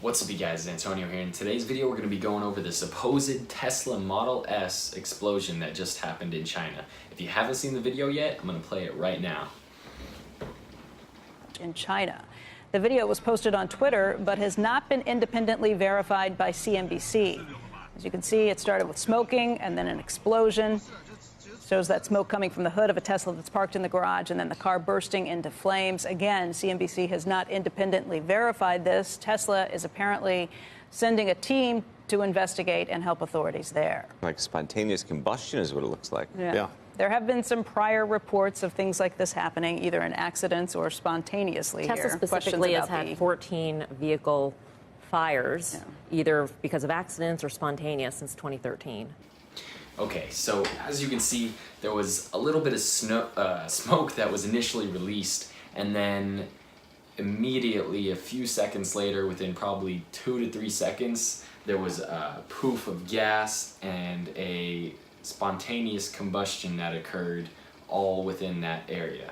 What's up you guys, it's Antonio here. In today's video we're going to be going over the supposed Tesla Model S explosion that just happened in China. If you haven't seen the video yet, I'm going to play it right now. In China. The video was posted on Twitter but has not been independently verified by CNBC. As you can see, it started with smoking and then an explosion. Shows that smoke coming from the hood of a Tesla that's parked in the garage and then the car bursting into flames. Again, CNBC has not independently verified this. Tesla is apparently sending a team to investigate and help authorities there. Like spontaneous combustion is what it looks like. Yeah. There have been some prior reports of things like this happening, either in accidents or spontaneously. Tesla specifically has had 14 vehicle fires, either because of accidents or spontaneous, since 2013. Okay, so as you can see, there was a little bit of smoke that was initially released, and then immediately, a few seconds later, within probably 2 to 3 seconds, there was a poof of gas and a spontaneous combustion that occurred all within that area.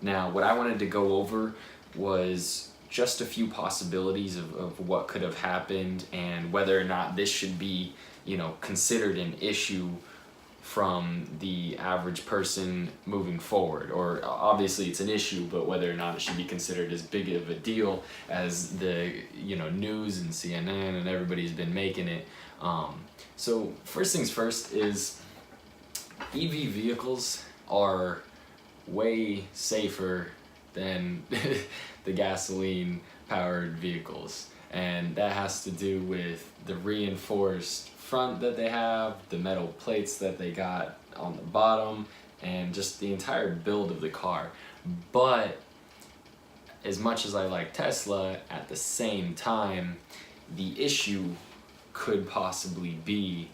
Now, what I wanted to go over was just a few possibilities of what could have happened and whether or not this should be, considered an issue from the average person moving forward. Or obviously it's an issue, but whether or not it should be considered as big of a deal as the news and CNN and everybody's been making it. So first things first is EV vehicles are way safer than the gasoline powered vehicles, and that has to do with the reinforced front that they have, the metal plates that they got on the bottom, and just the entire build of the car. But as much as I like Tesla, at the same time, the issue could possibly be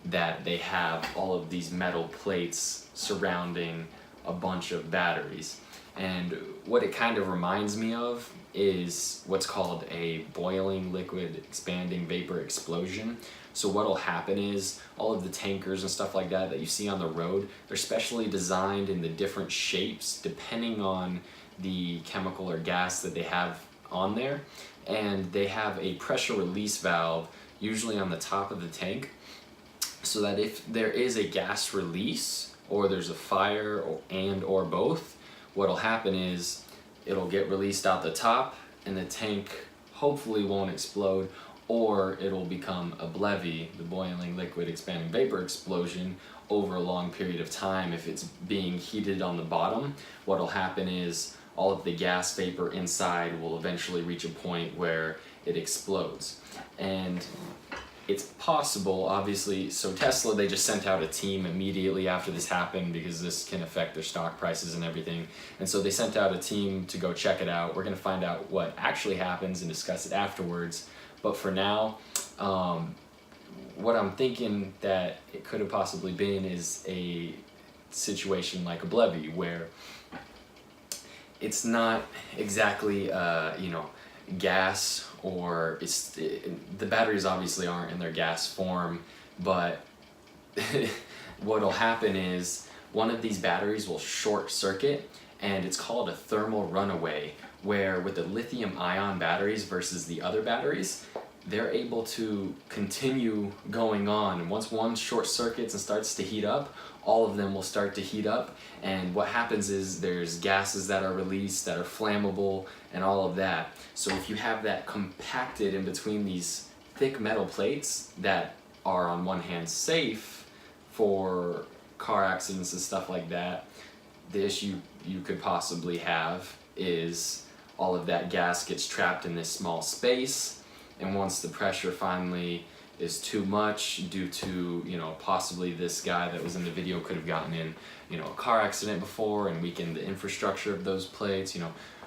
that they have all of these metal plates surrounding a bunch of batteries. And what it kind of reminds me of is what's called a boiling liquid expanding vapor explosion. So what'll happen is all of the tankers and stuff like that you see on the road, they're specially designed in the different shapes depending on the chemical or gas that they have on there. And they have a pressure release valve usually on the top of the tank, so that if there is a gas release or there's a fire or both, what'll happen is it'll get released out the top and the tank hopefully won't explode, or it'll become a BLEVE, the boiling liquid expanding vapor explosion, over a long period of time. If it's being heated on the bottom, what'll happen is all of the gas vapor inside will eventually reach a point where it explodes. And it's possible, obviously, so Tesla, they just sent out a team immediately after this happened because this can affect their stock prices and everything. And so they sent out a team to go check it out. We're going to find out what actually happens and discuss it afterwards. But for now, what I'm thinking that it could have possibly been is a situation like a BLEVE, where it's not exactly, gas, or the batteries obviously aren't in their gas form, but what'll happen is one of these batteries will short circuit, and it's called a thermal runaway, where with the lithium ion batteries versus the other batteries, they're able to continue going on. And once one short circuits and starts to heat up, all of them will start to heat up. And what happens is there's gases that are released that are flammable and all of that. So if you have that compacted in between these thick metal plates that are on one hand safe for car accidents and stuff like that, the issue you could possibly have is all of that gas gets trapped in this small space, and once the pressure finally is too much due to, possibly this guy that was in the video could have gotten in, a car accident before and weakened the infrastructure of those plates,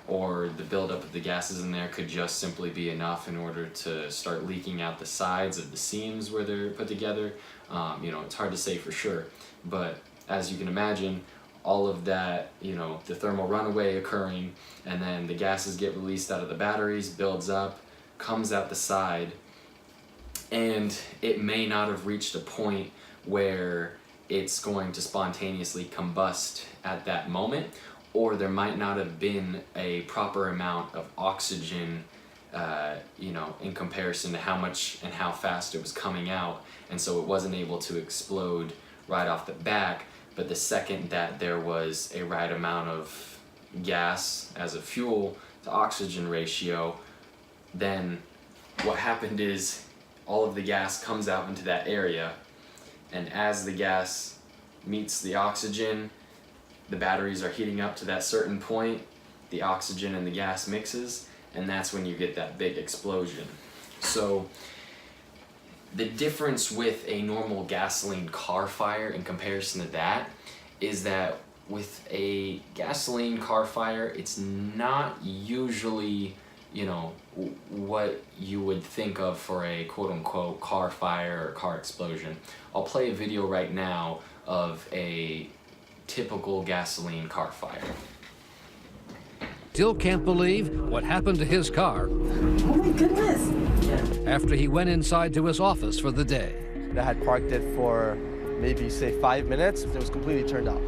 or the buildup of the gases in there could just simply be enough in order to start leaking out the sides of the seams where they're put together. It's hard to say for sure, but as you can imagine, all of that, the thermal runaway occurring, and then the gases get released out of the batteries, builds up, comes out the side, and it may not have reached a point where it's going to spontaneously combust at that moment, or there might not have been a proper amount of oxygen you know, in comparison to how much and how fast it was coming out, and so it wasn't able to explode right off the bat. But the second that there was a right amount of gas as a fuel to oxygen ratio, then what happened is all of the gas comes out into that area, and as the gas meets the oxygen, the batteries are heating up to that certain point, the oxygen and the gas mixes, and that's when you get that big explosion. So the difference with a normal gasoline car fire in comparison to that is that with a gasoline car fire, it's not usually, you know, what you would think of for a quote-unquote car fire or car explosion. I'll play a video right now of a typical gasoline car fire. Still can't believe what happened to his car Oh my goodness! after he went inside to his office for the day. I had parked it for maybe, say, 5 minutes. It was completely turned off.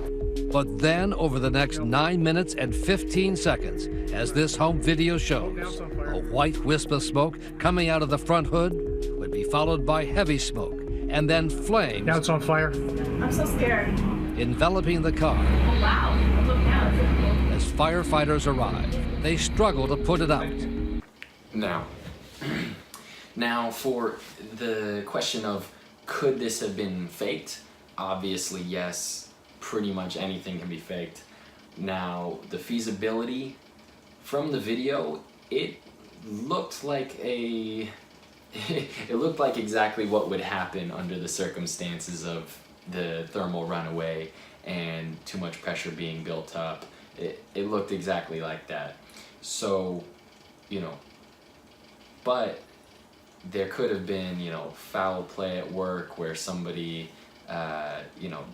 But then, over the next 9 minutes and 15 seconds, as this home video shows, a white wisp of smoke coming out of the front hood would be followed by heavy smoke and then flames. Now it's on fire. I'm so scared. Enveloping the car. Oh, wow. Look now. It's really cool. As firefighters arrive, they struggle to put it out. Now for the question of could this have been faked? Obviously, yes. Pretty much anything can be faked. Now, the feasibility from the video, it looked like it looked like exactly what would happen under the circumstances of the thermal runaway and too much pressure being built up. It looked exactly like that. So, you know, but there could have been, you know, foul play at work where somebody, you know,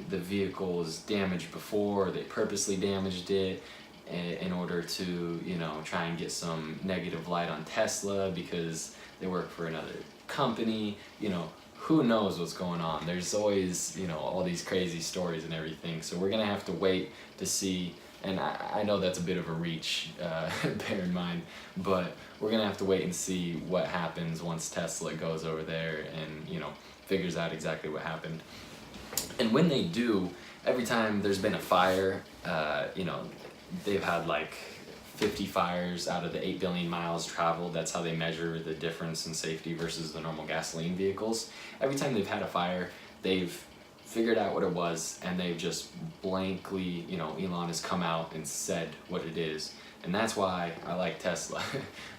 the vehicle was damaged before, or they purposely damaged it in order to, you know, try and get some negative light on Tesla because they work for another company. You know, who knows what's going on? There's always, you know, all these crazy stories and everything. So we're gonna have to wait to see. And I know that's a bit of a reach, bear in mind, but we're gonna have to wait and see what happens once Tesla goes over there and, you know, figures out exactly what happened. And when they do, every time there's been a fire, you know, they've had like 50 fires out of the 8 billion miles traveled. That's how they measure the difference in safety versus the normal gasoline vehicles. Every time they've had a fire, they've figured out what it was, and they've just blankly, you know, Elon has come out and said what it is. And that's why I like Tesla,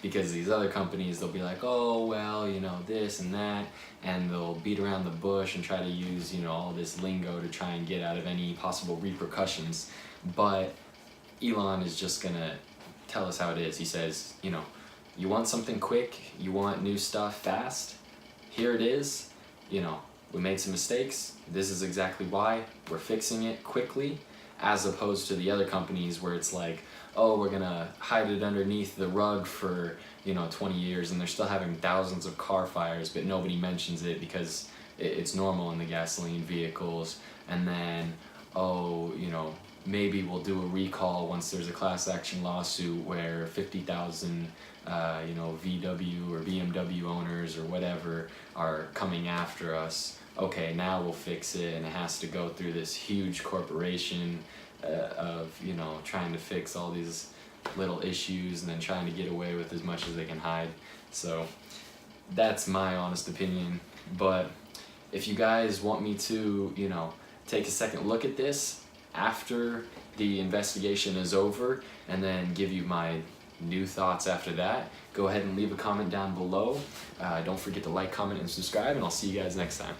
because these other companies, they'll be like, oh, well, you know, this and that, and they'll beat around the bush and try to use, you know, all this lingo to try and get out of any possible repercussions. But Elon is just gonna tell us how it is. He says, you know, you want something quick, you want new stuff fast, here it is. You know, we made some mistakes, this is exactly why, we're fixing it quickly, as opposed to the other companies where it's like, oh, we're gonna hide it underneath the rug for, you know, 20 years, and they're still having thousands of car fires, but nobody mentions it because it's normal in the gasoline vehicles. And then, oh, you know, maybe we'll do a recall once there's a class action lawsuit where 50,000, you know, VW or BMW owners or whatever are coming after us. Okay, now we'll fix it, and it has to go through this huge corporation of, you know, trying to fix all these little issues and then trying to get away with as much as they can hide. So that's my honest opinion. But if you guys want me to, you know, take a second look at this after the investigation is over and then give you my new thoughts after that, go ahead and leave a comment down below. Don't forget to like, comment, and subscribe, and I'll see you guys next time.